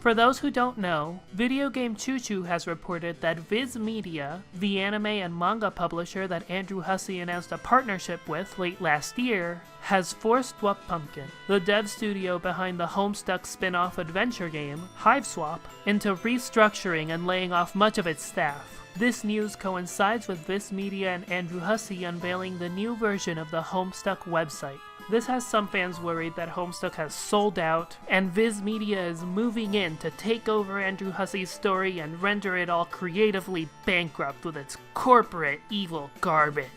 For those who don't know, Videogame Choo has reported that VIZ Media, the anime and manga publisher that Andrew Hussey announced a partnership with late last year, has forced Webpumpkin, the dev studio behind the Homestuck spin-off adventure game, Hiveswap, into restructuring and laying off much of its staff. This news coincides with VIZ Media and Andrew Hussey unveiling the new version of the Homestuck website. This has some fans worried that Homestuck has sold out, and VIZ Media is moving in to take over Andrew Hussey's story and render it all creatively bankrupt with its corporate evil garbage.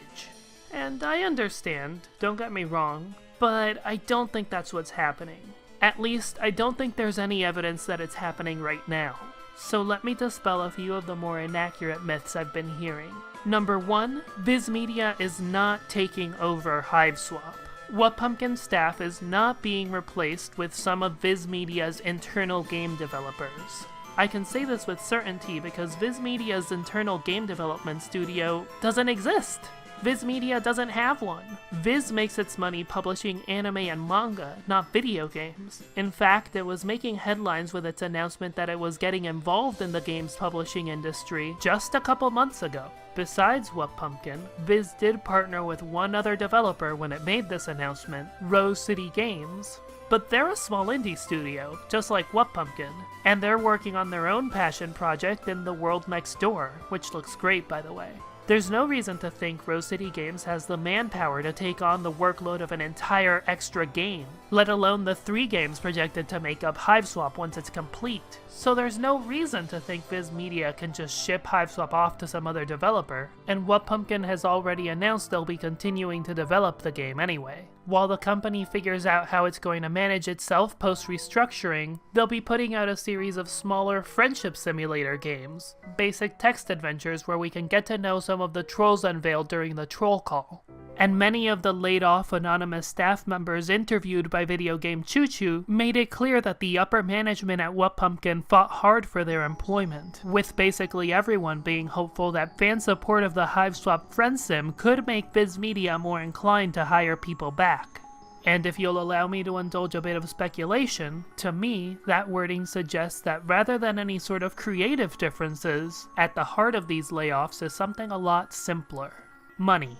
And I understand, don't get me wrong, but I don't think that's what's happening. At least, I don't think there's any evidence that it's happening right now. So let me dispel a few of the more inaccurate myths I've been hearing. Number 1, VIZ Media is not taking over Hiveswap. Webpumpkin staff is not being replaced with some of VIZ Media's internal game developers. I can say this with certainty because VIZ Media's internal game development studio doesn't exist. VIZ Media doesn't have one. VIZ makes its money publishing anime and manga, not video games. In fact, it was making headlines with its announcement that it was getting involved in the games publishing industry just a couple months ago. Besides Webpumpkin, VIZ did partner with one other developer when it made this announcement, Rose City Games. But they're a small indie studio, just like Webpumpkin, and they're working on their own passion project in the world next door, which looks great by the way. There's no reason to think Rose City Games has the manpower to take on the workload of an entire extra game, let alone the 3 games projected to make up Hiveswap once it's complete. So there's no reason to think VIZ Media can just ship Hiveswap off to some other developer, and Webpumpkin has already announced they'll be continuing to develop the game anyway. While the company figures out how it's going to manage itself post-restructuring, they'll be putting out a series of smaller friendship simulator games, basic text adventures where we can get to know some of the trolls unveiled during the troll call. And many of the laid-off anonymous staff members interviewed by Videogame Choo made it clear that the upper management at Webpumpkin fought hard for their employment, with basically everyone being hopeful that fan support of the Hiveswap Friendsim could make VIZ Media more inclined to hire people back. And if you'll allow me to indulge a bit of speculation, to me, that wording suggests that rather than any sort of creative differences, at the heart of these layoffs is something a lot simpler: money.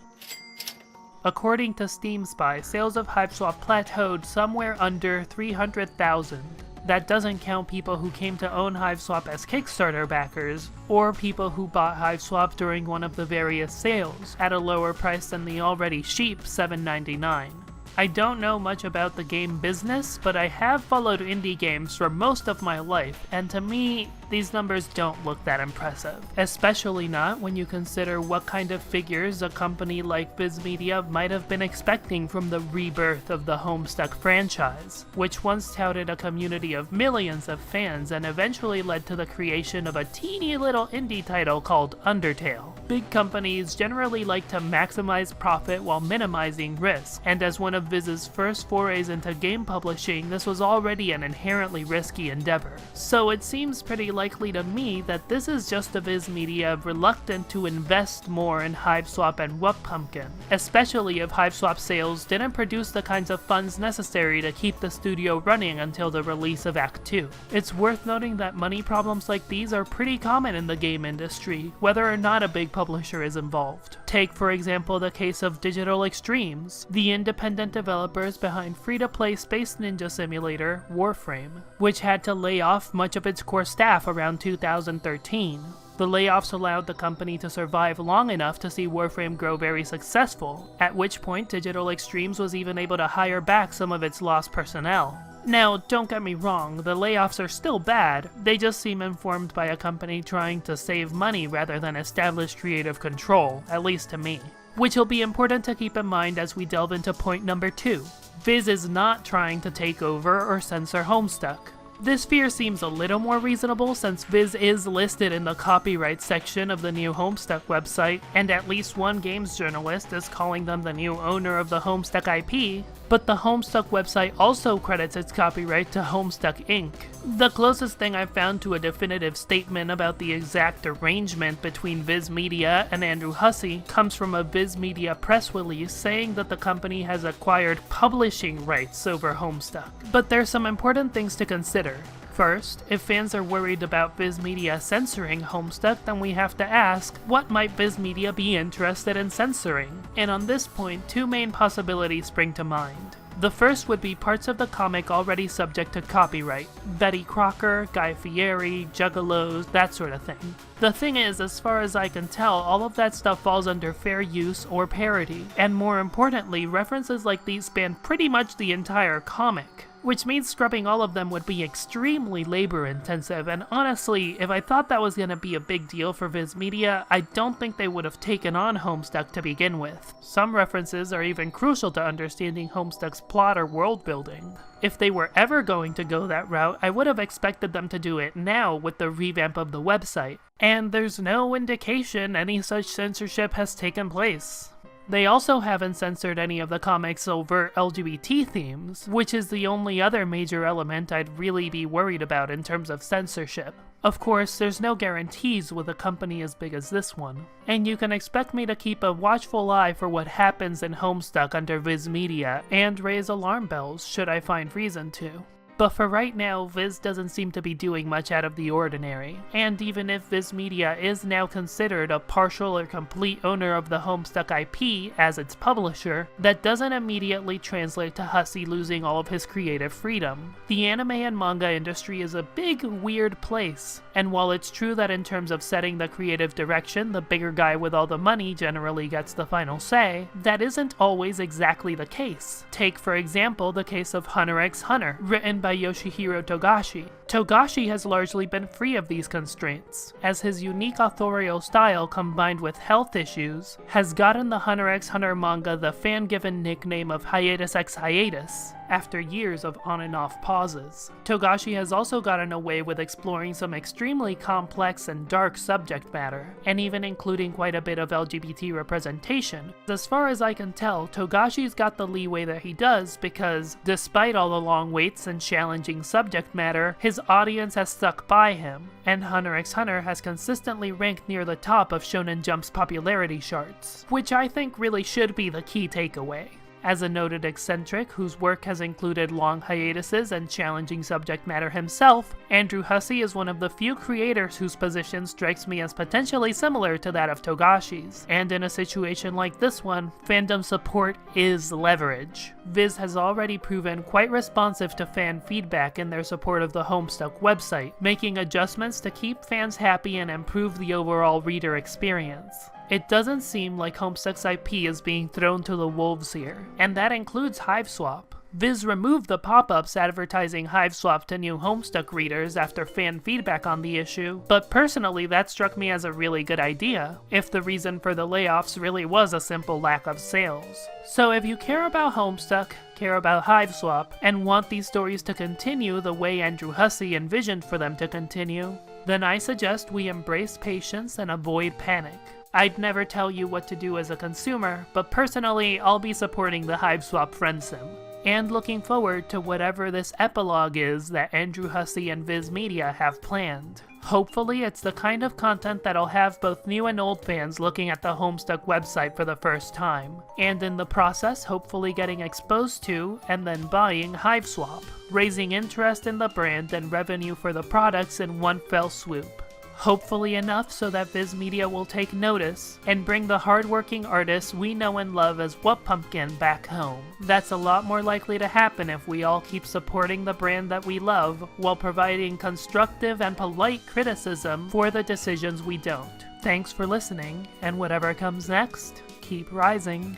According to Steam Spy, sales of Hiveswap plateaued somewhere under 300,000. That doesn't count people who came to own Hiveswap as Kickstarter backers, or people who bought Hiveswap during one of the various sales, at a lower price than the already cheap $7.99. I don't know much about the game business, but I have followed indie games for most of my life, and to me, these numbers don't look that impressive. Especially not when you consider what kind of figures a company like VIZ Media might have been expecting from the rebirth of the Homestuck franchise, which once touted a community of millions of fans and eventually led to the creation of a teeny little indie title called Undertale. Big companies generally like to maximize profit while minimizing risk, and as one of VIZ's first forays into game publishing, this was already an inherently risky endeavor. So it seems pretty likely to me that this is just a VIZ Media reluctant to invest more in Hiveswap and Webpumpkin, especially if Hiveswap sales didn't produce the kinds of funds necessary to keep the studio running until the release of Act 2. It's worth noting that money problems like these are pretty common in the game industry, whether or not a big publisher is involved. Take for example the case of Digital Extremes, the independent developers behind free-to-play Space Ninja simulator, Warframe, which had to lay off much of its core staff around 2013. The layoffs allowed the company to survive long enough to see Warframe grow very successful, at which point Digital Extremes was even able to hire back some of its lost personnel. Now, don't get me wrong, the layoffs are still bad, they just seem informed by a company trying to save money rather than establish creative control, at least to me. Which will be important to keep in mind as we delve into point number 2. VIZ is not trying to take over or censor Homestuck. This fear seems a little more reasonable since VIZ is listed in the copyright section of the new Homestuck website, and at least one games journalist is calling them the new owner of the Homestuck IP, but the Homestuck website also credits its copyright to Homestuck Inc. The closest thing I've found to a definitive statement about the exact arrangement between VIZ Media and Andrew Hussey comes from a VIZ Media press release saying that the company has acquired publishing rights over Homestuck. But there's some important things to consider. First, if fans are worried about VIZ Media censoring Homestuck, then we have to ask, what might VIZ Media be interested in censoring? And on this point, two main possibilities spring to mind. The first would be parts of the comic already subject to copyright. Betty Crocker, Guy Fieri, Juggalos, that sort of thing. The thing is, as far as I can tell, all of that stuff falls under fair use or parody, and more importantly, references like these span pretty much the entire comic. Which means scrubbing all of them would be extremely labor intensive, and honestly, if I thought that was gonna be a big deal for VIZ Media, I don't think they would have taken on Homestuck to begin with. Some references are even crucial to understanding Homestuck's plot or world building. If they were ever going to go that route, I would have expected them to do it now with the revamp of the website, and there's no indication any such censorship has taken place. They also haven't censored any of the comic's overt LGBT themes, which is the only other major element I'd really be worried about in terms of censorship. Of course, there's no guarantees with a company as big as this one, and you can expect me to keep a watchful eye for what happens in Homestuck under VIZ Media, and raise alarm bells should I find reason to. But for right now, VIZ doesn't seem to be doing much out of the ordinary, and even if VIZ Media is now considered a partial or complete owner of the Homestuck IP as its publisher, that doesn't immediately translate to Hussie losing all of his creative freedom. The anime and manga industry is a big, weird place, and while it's true that in terms of setting the creative direction, the bigger guy with all the money generally gets the final say, that isn't always exactly the case. Take, for example, the case of Hunter x Hunter, written by Yoshihiro Togashi. Togashi has largely been free of these constraints, as his unique authorial style combined with health issues has gotten the Hunter x Hunter manga the fan-given nickname of Hiatus x Hiatus, after years of on and off pauses. Togashi has also gotten away with exploring some extremely complex and dark subject matter, and even including quite a bit of LGBT representation. As far as I can tell, Togashi's got the leeway that he does because, despite all the long waits and challenging subject matter, his audience has stuck by him, and Hunter x Hunter has consistently ranked near the top of Shonen Jump's popularity charts, which I think really should be the key takeaway. As a noted eccentric whose work has included long hiatuses and challenging subject matter himself, Andrew Hussie is one of the few creators whose position strikes me as potentially similar to that of Togashi's, and in a situation like this one, fandom support is leverage. VIZ has already proven quite responsive to fan feedback in their support of the Homestuck website, making adjustments to keep fans happy and improve the overall reader experience. It doesn't seem like Homestuck's IP is being thrown to the wolves here, and that includes Hiveswap. VIZ removed the pop-ups advertising Hiveswap to new Homestuck readers after fan feedback on the issue, but personally that struck me as a really good idea, if the reason for the layoffs really was a simple lack of sales. So if you care about Homestuck, care about Hiveswap, and want these stories to continue the way Andrew Hussie envisioned for them to continue, then I suggest we embrace patience and avoid panic. I'd never tell you what to do as a consumer, but personally, I'll be supporting the Hiveswap Friendsim, and looking forward to whatever this epilogue is that Andrew Hussie and VIZ Media have planned. Hopefully it's the kind of content that'll have both new and old fans looking at the Homestuck website for the first time, and in the process hopefully getting exposed to and then buying Hiveswap, raising interest in the brand and revenue for the products in one fell swoop. Hopefully enough so that VIZ Media will take notice and bring the hardworking artists we know and love as What Pumpkin back home. That's a lot more likely to happen if we all keep supporting the brand that we love while providing constructive and polite criticism for the decisions we don't. Thanks for listening, and whatever comes next, keep rising.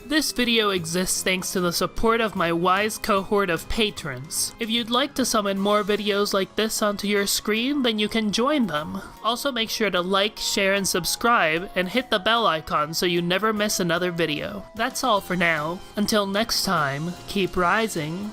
This video exists thanks to the support of my wise cohort of patrons. If you'd like to summon more videos like this onto your screen, then you can join them. Also make sure to like, share, and subscribe, and hit the bell icon so you never miss another video. That's all for now. Until next time, keep rising.